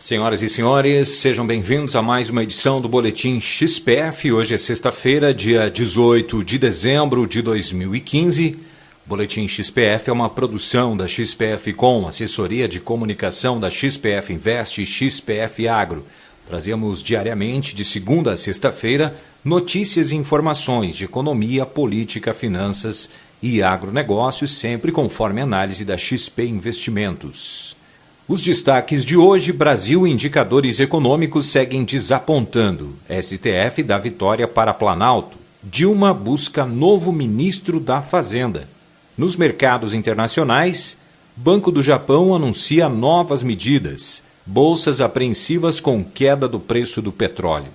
Senhoras e senhores, sejam bem-vindos a mais uma edição do Boletim XPF. Hoje é sexta-feira, dia 18 de dezembro de 2015. O Boletim XPF é uma produção da XPF com assessoria de comunicação da XPF Invest e XPF Agro. Trazemos diariamente, de segunda a sexta-feira, notícias e informações de economia, política, finanças e agronegócios, sempre conforme análise da XP Investimentos. Os destaques de hoje: Brasil, indicadores econômicos seguem desapontando. STF dá vitória para Planalto. Dilma busca novo ministro da Fazenda. Nos mercados internacionais, Banco do Japão anuncia novas medidas. Bolsas apreensivas com queda do preço do petróleo.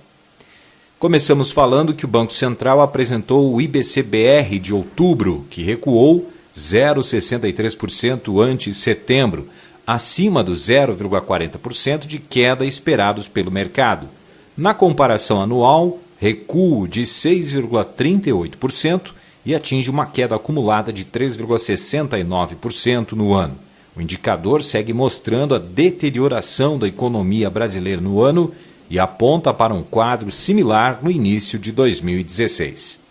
Começamos falando que o Banco Central apresentou o IBC-BR de outubro, que recuou 0,63% ante setembro, acima do 0,40% de queda esperados pelo mercado. Na comparação anual, recuo de 6,38% e atinge uma queda acumulada de 3,69% no ano. O indicador segue mostrando a deterioração da economia brasileira no ano e aponta para um quadro similar no início de 2016.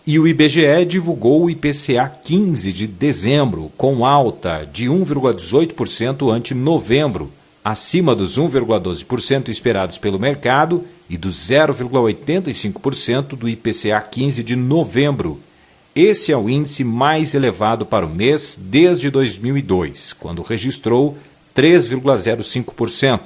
E o IBGE divulgou o IPCA 15 de dezembro, com alta de 1,18% ante novembro, acima dos 1,12% esperados pelo mercado e dos 0,85% do IPCA 15 de novembro. Esse é o índice mais elevado para o mês desde 2002, quando registrou 3,05%.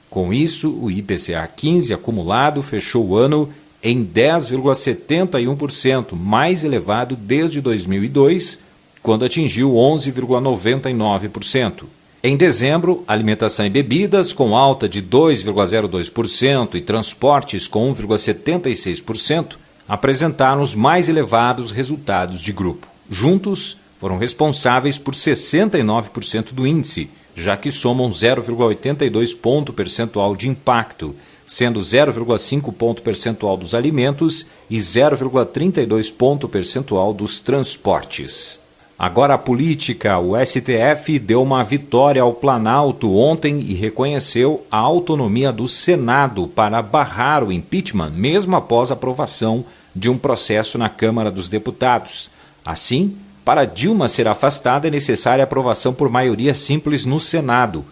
Com isso, o IPCA 15 acumulado fechou o ano em 10,71%, mais elevado desde 2002, quando atingiu 11,99%. Em dezembro, alimentação e bebidas, com alta de 2,02%, e transportes, com 1,76%, apresentaram os mais elevados resultados de grupo. Juntos, foram responsáveis por 69% do índice, já que somam 0,82 ponto percentual de impacto, sendo 0,5 ponto percentual dos alimentos e 0,32 ponto percentual dos transportes. Agora a política. O STF deu uma vitória ao Planalto ontem e reconheceu a autonomia do Senado para barrar o impeachment, mesmo após a aprovação de um processo na Câmara dos Deputados. Assim, para Dilma ser afastada é necessária a aprovação por maioria simples no Senado.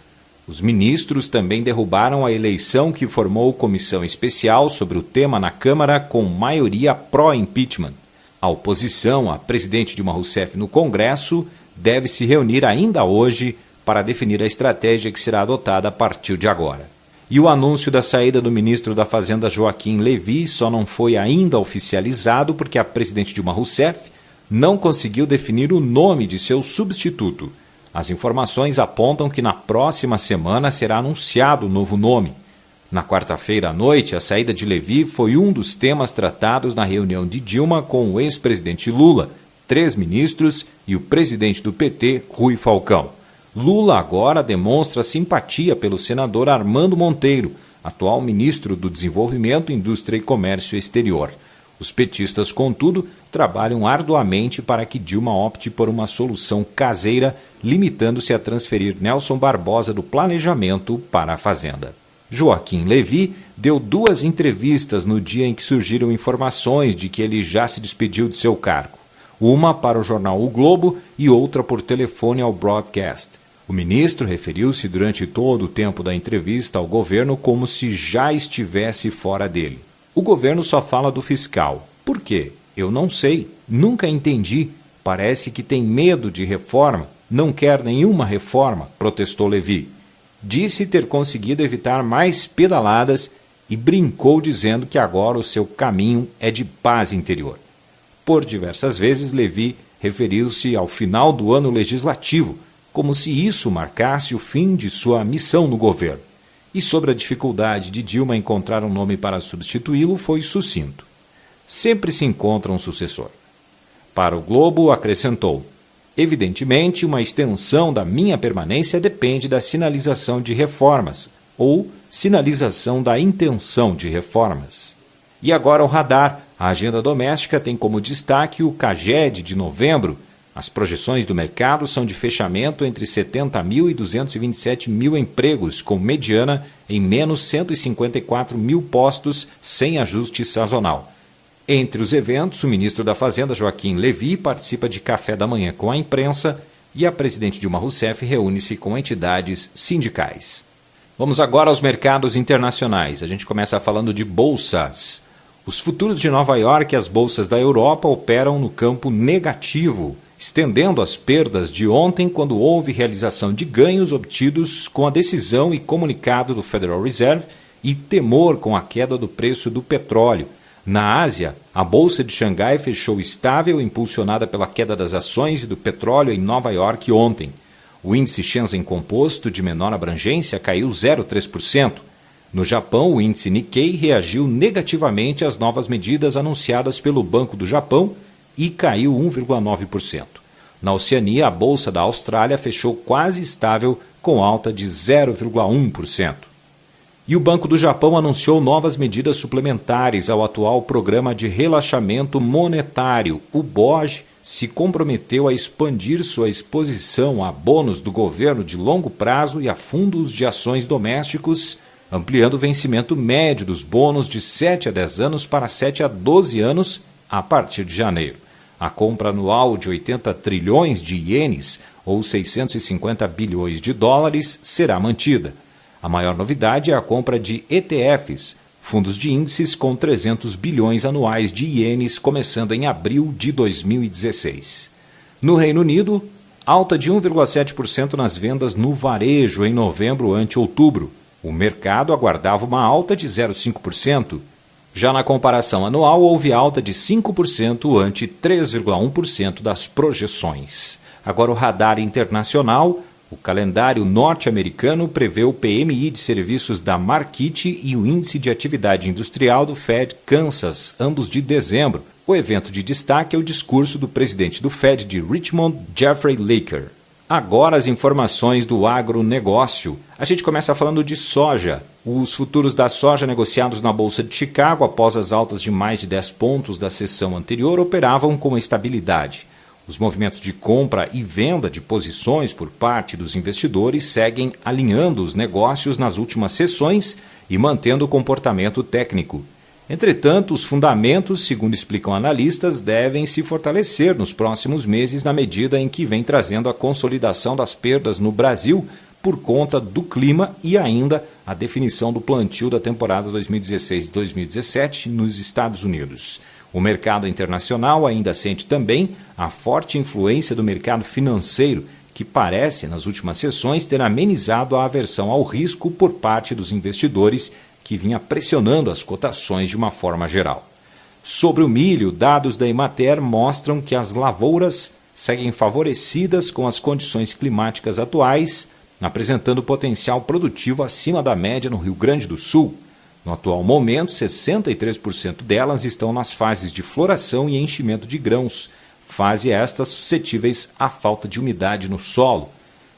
Os ministros também derrubaram a eleição que formou comissão especial sobre o tema na Câmara com maioria pró-impeachment. A oposição, a presidente Dilma Rousseff no Congresso, deve se reunir ainda hoje para definir a estratégia que será adotada a partir de agora. E o anúncio da saída do ministro da Fazenda Joaquim Levy só não foi ainda oficializado porque a presidente Dilma Rousseff não conseguiu definir o nome de seu substituto. As informações apontam que na próxima semana será anunciado o novo nome. Na quarta-feira à noite, a saída de Levy foi um dos temas tratados na reunião de Dilma com o ex-presidente Lula, 3 ministros e o presidente do PT, Rui Falcão. Lula agora demonstra simpatia pelo senador Armando Monteiro, atual ministro do Desenvolvimento, Indústria e Comércio Exterior. Os petistas, contudo, trabalham arduamente para que Dilma opte por uma solução caseira, limitando-se a transferir Nelson Barbosa do Planejamento para a Fazenda. Joaquim Levy deu 2 entrevistas no dia em que surgiram informações de que ele já se despediu de seu cargo. Uma para o jornal O Globo e outra por telefone ao broadcast. O ministro referiu-se durante todo o tempo da entrevista ao governo como se já estivesse fora dele. O governo só fala do fiscal. Por quê? Eu não sei. Nunca entendi. Parece que tem medo de reforma. Não quer nenhuma reforma, protestou Levy. Disse ter conseguido evitar mais pedaladas e brincou dizendo que agora o seu caminho é de paz interior. Por diversas vezes, Levy referiu-se ao final do ano legislativo, como se isso marcasse o fim de sua missão no governo. E sobre a dificuldade de Dilma encontrar um nome para substituí-lo, foi sucinto. Sempre se encontra um sucessor. Para o Globo, acrescentou: evidentemente, uma extensão da minha permanência depende da sinalização de reformas, ou sinalização da intenção de reformas. E agora o radar. A agenda doméstica tem como destaque o CAGED de novembro. As projeções do mercado são de fechamento entre 70 mil e 227 mil empregos, com mediana em menos 154 mil postos sem ajuste sazonal. Entre os eventos, o ministro da Fazenda, Joaquim Levy, participa de café da manhã com a imprensa e a presidente Dilma Rousseff reúne-se com entidades sindicais. Vamos agora aos mercados internacionais. A gente começa falando de bolsas. Os futuros de Nova York e as bolsas da Europa operam no campo negativo, estendendo as perdas de ontem quando houve realização de ganhos obtidos com a decisão e comunicado do Federal Reserve e temor com a queda do preço do petróleo. Na Ásia, a Bolsa de Xangai fechou estável, impulsionada pela queda das ações e do petróleo em Nova York ontem. O índice Shenzhen Composto, de menor abrangência, caiu 0,3%. No Japão, o índice Nikkei reagiu negativamente às novas medidas anunciadas pelo Banco do Japão e caiu 1,9%. Na Oceania, a Bolsa da Austrália fechou quase estável, com alta de 0,1%. E o Banco do Japão anunciou novas medidas suplementares ao atual Programa de Relaxamento Monetário. O BOJ se comprometeu a expandir sua exposição a bônus do governo de longo prazo e a fundos de ações domésticos, ampliando o vencimento médio dos bônus de 7 a 10 anos para 7 a 12 anos a partir de janeiro. A compra anual de 80 trilhões de ienes, ou 650 bilhões de dólares, será mantida. A maior novidade é a compra de ETFs, fundos de índices com 300 bilhões anuais de ienes, começando em abril de 2016. No Reino Unido, alta de 1,7% nas vendas no varejo em novembro ante outubro. O mercado aguardava uma alta de 0,5%. Já na comparação anual, houve alta de 5% ante 3,1% das projeções. Agora o radar internacional. O calendário norte-americano prevê o PMI de serviços da Markit e o Índice de Atividade Industrial do Fed Kansas, ambos de dezembro. O evento de destaque é o discurso do presidente do Fed de Richmond, Jeffrey Laker. Agora as informações do agronegócio. A gente começa falando de soja. Os futuros da soja negociados na Bolsa de Chicago, após as altas de mais de 10 pontos da sessão anterior, operavam com estabilidade. Os movimentos de compra e venda de posições por parte dos investidores seguem alinhando os negócios nas últimas sessões e mantendo o comportamento técnico. Entretanto, os fundamentos, segundo explicam analistas, devem se fortalecer nos próximos meses na medida em que vem trazendo a consolidação das perdas no Brasil por conta do clima e ainda a definição do plantio da temporada 2016-2017 nos Estados Unidos. O mercado internacional ainda sente também a forte influência do mercado financeiro, que parece, nas últimas sessões, ter amenizado a aversão ao risco por parte dos investidores, que vinha pressionando as cotações de uma forma geral. Sobre o milho, dados da Emater mostram que as lavouras seguem favorecidas com as condições climáticas atuais, apresentando potencial produtivo acima da média no Rio Grande do Sul. No atual momento, 63% delas estão nas fases de floração e enchimento de grãos, fase estas suscetíveis à falta de umidade no solo.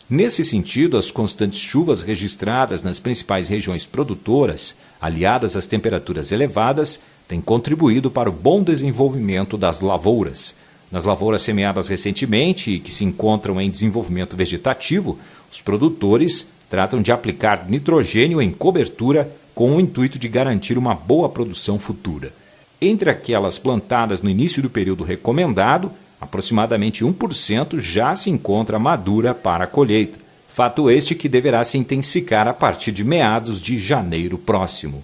Nesse sentido, as constantes chuvas registradas nas principais regiões produtoras, aliadas às temperaturas elevadas, têm contribuído para o bom desenvolvimento das lavouras. Nas lavouras semeadas recentemente e que se encontram em desenvolvimento vegetativo, os produtores tratam de aplicar nitrogênio em cobertura com o intuito de garantir uma boa produção futura. Entre aquelas plantadas no início do período recomendado, aproximadamente 1% já se encontra madura para a colheita. Fato este que deverá se intensificar a partir de meados de janeiro próximo.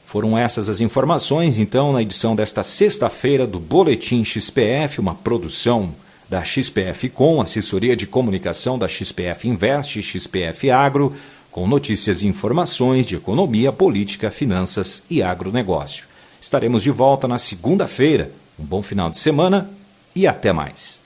Foram essas as informações, então, na edição desta sexta-feira do Boletim XPF, uma produção da XPF Com, assessoria de comunicação da XPF Invest e XPF Agro, com notícias e informações de economia, política, finanças e agronegócio. Estaremos de volta na segunda-feira. Um bom final de semana e até mais.